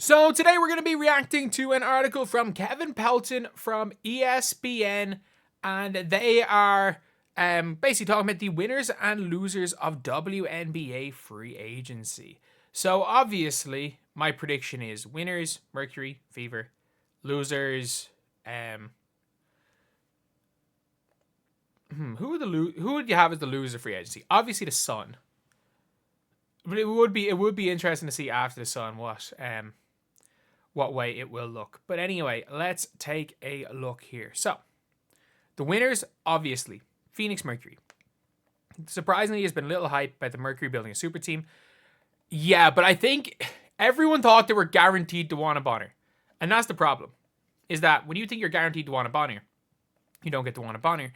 So today we're going to be reacting to an article from Kevin Pelton from ESPN, and they are basically talking about the winners and losers of WNBA free agency. So obviously, my prediction is winners, Mercury, Fever, losers, who would you have as the loser free agency? Obviously the Sun. But it would be interesting to see after the Sun what way it will look. But anyway, let's take a look here. So, the winners, obviously, Phoenix Mercury. Surprisingly, there's been a little hype about the Mercury building a super team. Yeah, but I think everyone thought they were guaranteed DeWanna Bonner. And that's the problem, is that when you think you're guaranteed DeWanna Bonner, you don't get DeWanna Bonner.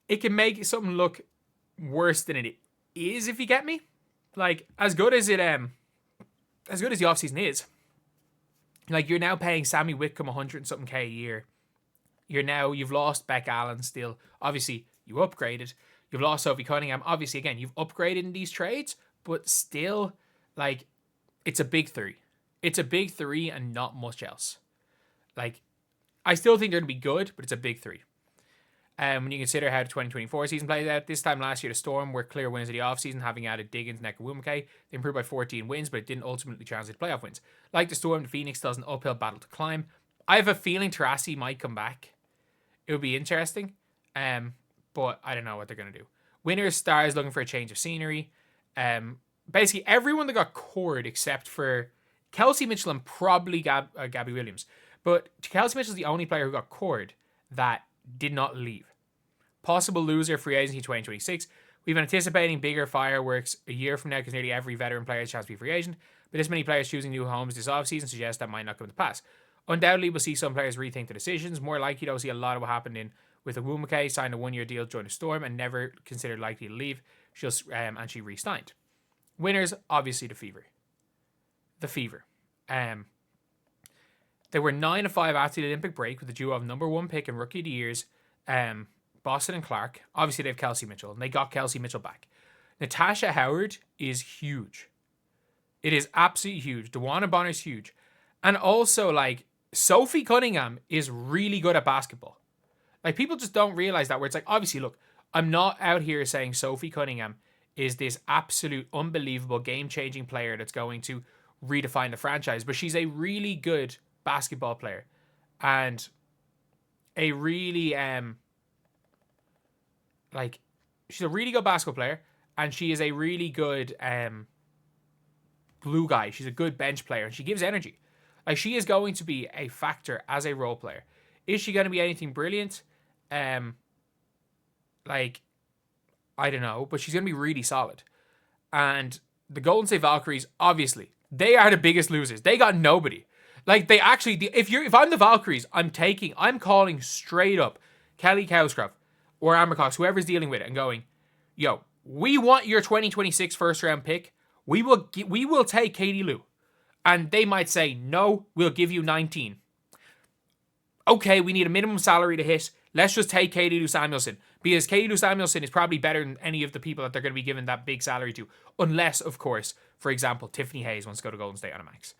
It can make something look worse than it is, if you get me. Like, as good as the offseason is, like, you're now paying Sammy Whitcomb 100 and something K a year. You've lost Beck Allen still. Obviously, you upgraded. You've lost Sophie Cunningham. Obviously, again, you've upgraded in these trades, but still, like, it's a big three. It's a big three and not much else. Like, I still think they're going to be good, but it's a big three. When you consider how the 2024 season played out, this time last year, the Storm were clear winners of the offseason, having added Diggins, Nekawumake. They improved by 14 wins, but it didn't ultimately translate to playoff wins. Like the Storm, the Phoenix still has an uphill battle to climb. I have a feeling Taurasi might come back. It would be interesting, but I don't know what they're going to do. Winners, Stars looking for a change of scenery. Basically, everyone that got cored except for Kelsey Mitchell and probably Gabby Williams. But Kelsey Mitchell is the only player who got cored that did not leave. Possible loser, free agency 2026. We've been anticipating bigger fireworks a year from now because nearly every veteran player has a chance to be free agent. But this many players choosing new homes this offseason suggests that might not come to pass. Undoubtedly, we'll see some players rethink the decisions. More likely, though, we'll see a lot of what happened with Nekawumake, signed a one-year deal to join the Storm and never considered likely to leave. And she re-signed. Winners, obviously, the Fever. The Fever. They were 9-5 after the Olympic break with the duo of number one pick and rookie of the years, Boston and Clark. Obviously, they have Kelsey Mitchell, and they got Kelsey Mitchell back. Natasha Howard is huge. It is absolutely huge. DeWanna Bonner is huge. And also, like, Sophie Cunningham is really good at basketball. Like, people just don't realize that, where it's like, obviously, look, I'm not out here saying Sophie Cunningham is this absolute unbelievable game-changing player that's going to redefine the franchise, but she's a really good basketball player and a really she's a really good basketball player, and she is a really good glue guy. She's a good bench player, and she gives energy. Like, she is going to be a factor as a role player. Is she going to be anything brilliant? Like, I don't know, but she's going to be really solid. And the Golden State Valkyries, obviously, they are the biggest losers. They got nobody. Like, they actually, if I'm the Valkyries, I'm calling straight up Kelly Kouscroft or Amber Cox, whoever's dealing with it, and going, yo, we want your 2026 first round pick. We will take Katie Lou. And they might say, no, we'll give you 19. Okay, we need a minimum salary to hit. Let's just take Katie Lou Samuelson. Because Katie Lou Samuelson is probably better than any of the people that they're going to be giving that big salary to. Unless, of course, for example, Tiffany Hayes wants to go to Golden State on a max.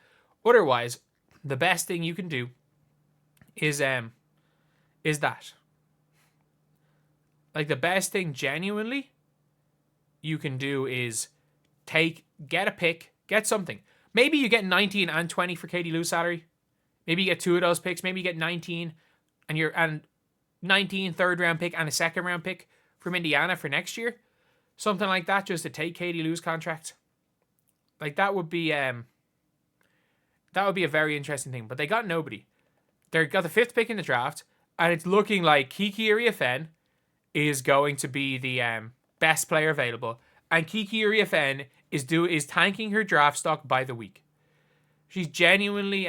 Otherwise, the best thing you can do is that. Like, the best thing genuinely you can do is get a pick, get something. Maybe you get 19 and 20 for Katie Lou's salary. Maybe you get two of those picks. Maybe you get 19 and 19 third round pick and a second round pick from Indiana for next year. Something like that, just to take Katie Lou's contract. Like, that would be a very interesting thing. But they got nobody. They got the 5th pick in the draft, and it's looking like Kiki Iriafen is going to be the best player available. And Kiki Iriafen is tanking her draft stock by the week. She's genuinely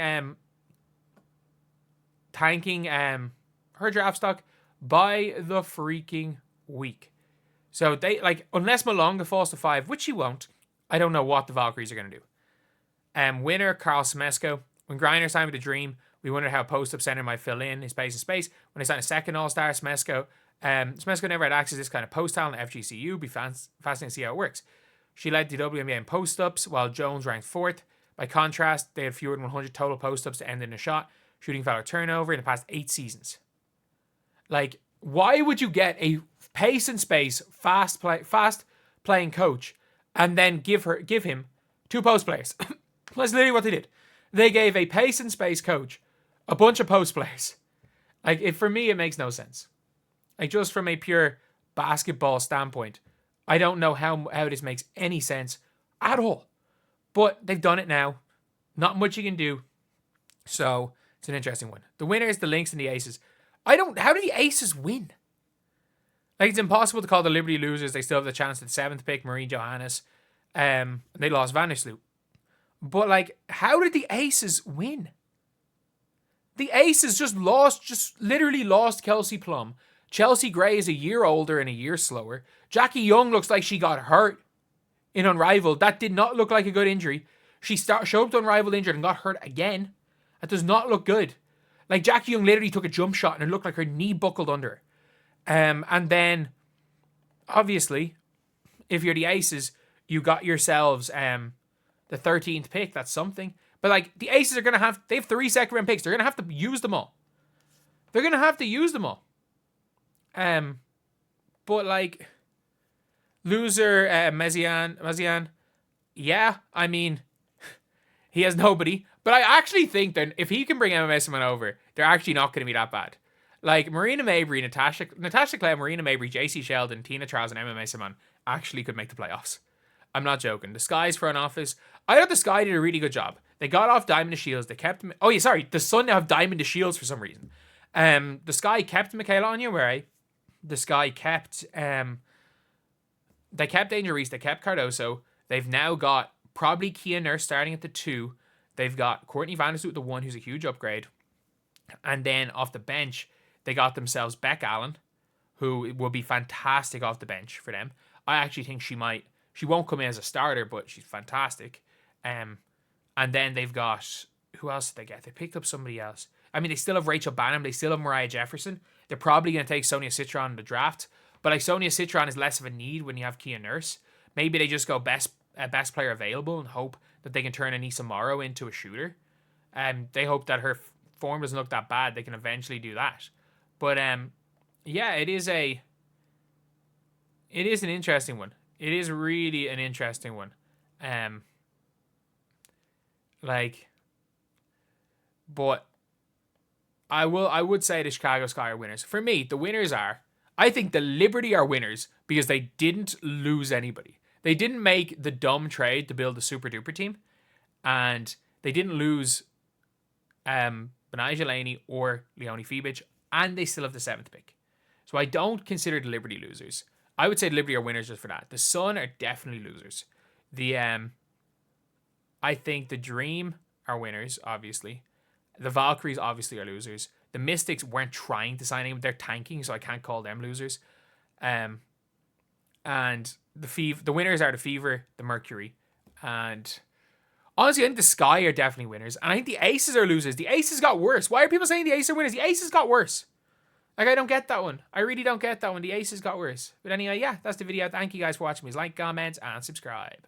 tanking her draft stock by the freaking week. So they, like, unless Malonga falls to 5, which she won't, I don't know what the Valkyries are going to do. Winner, Carl Smesco. When Griner signed with the Dream, we wondered how post-up center might fill in his space in space. When they signed a second All-Star, Smesco never had access to this kind of post-talent at FGCU. Be fascinating to see how it works. She led the WNBA in post-ups, while Jones ranked 4th. By contrast, they had fewer than 100 total post-ups to end in a shot, shooting foul or turnover in the past 8 seasons. Like, why would you get a pace and space, fast playing coach and then give him 2 post players? That's literally what they did. They gave a pace and space coach a bunch of post plays. Like, for me, it makes no sense. Like, just from a pure basketball standpoint, I don't know how this makes any sense at all. But they've done it now. Not much you can do. So, it's an interesting one. The winners, the Lynx and the Aces. How do the Aces win? Like, it's impossible to call the Liberty losers. They still have the chance at the 7th pick, Marie Johannes. They lost Vandersloot. But, like, how did the Aces win? The Aces just literally lost Kelsey Plum. Chelsea Gray is a year older and a year slower. Jackie Young looks like she got hurt in Unrivaled. That did not look like a good injury. She showed up to Unrivaled injured and got hurt again. That does not look good. Like, Jackie Young literally took a jump shot and it looked like her knee buckled under her. And then, obviously, if you're the Aces, you got yourselves the 13th pick. That's something. But, like, the Aces are they have 3 second-round picks. They're going to have to use them all. But, like, loser Mezian, yeah, I mean, he has nobody. But I actually think that if he can bring MMA someone over, they're actually not going to be that bad. Like, Marina Mabry, Natasha Cloud, Marina Mabry, JC Sheldon, Tina Charles, and MMA Simon actually could make the playoffs. I'm not joking. The Sky's front office, I thought the Sky did a really good job. They got off Diamond to Shields. They kept... Oh, yeah, sorry. The Sun now have Diamond to Shields for some reason. The Sky kept Michaela Onyeabor. The Sky kept... They kept Danger Reese. They kept Cardoso. They've now got probably Kia Nurse starting at the 2. They've got Courtney Vandersloot at the 1, who's a huge upgrade. And then off the bench, they got themselves Beck Allen, who will be fantastic off the bench for them. I actually think she won't come in as a starter, but she's fantastic. And then they've got... Who else did they get? They picked up somebody else. I mean, they still have Rachel Banham. They still have Mariah Jefferson. They're probably going to take Sonia Citron in the draft. But, like, Sonia Citron is less of a need when you have Kia Nurse. Maybe they just go best player available and hope that they can turn Anissa Morrow into a shooter. They hope that her form doesn't look that bad. They can eventually do that. But, yeah, it is an interesting one. It is really an interesting one. But I would say the Chicago Sky are winners. For me, the winners are, I think the Liberty are winners because they didn't lose anybody. They didn't make the dumb trade to build a super duper team, and they didn't lose Benai Laney or Leonie Fibic, and they still have the 7th pick. So I don't consider the Liberty losers. I would say the Liberty are winners just for that. The Sun are definitely losers. I think the Dream are winners, obviously. The Valkyries obviously are losers. The Mystics weren't trying to sign anyone. They're tanking, so I can't call them losers. And the winners are the Fever, the Mercury, and honestly, I think the Sky are definitely winners. And I think the Aces are losers. The Aces got worse. Why are people saying the Aces are winners? The Aces got worse. Like, I don't get that one. I really don't get that one. The Aces got worse. But anyway, yeah, that's the video. Thank you guys for watching. Please like, comment, and subscribe.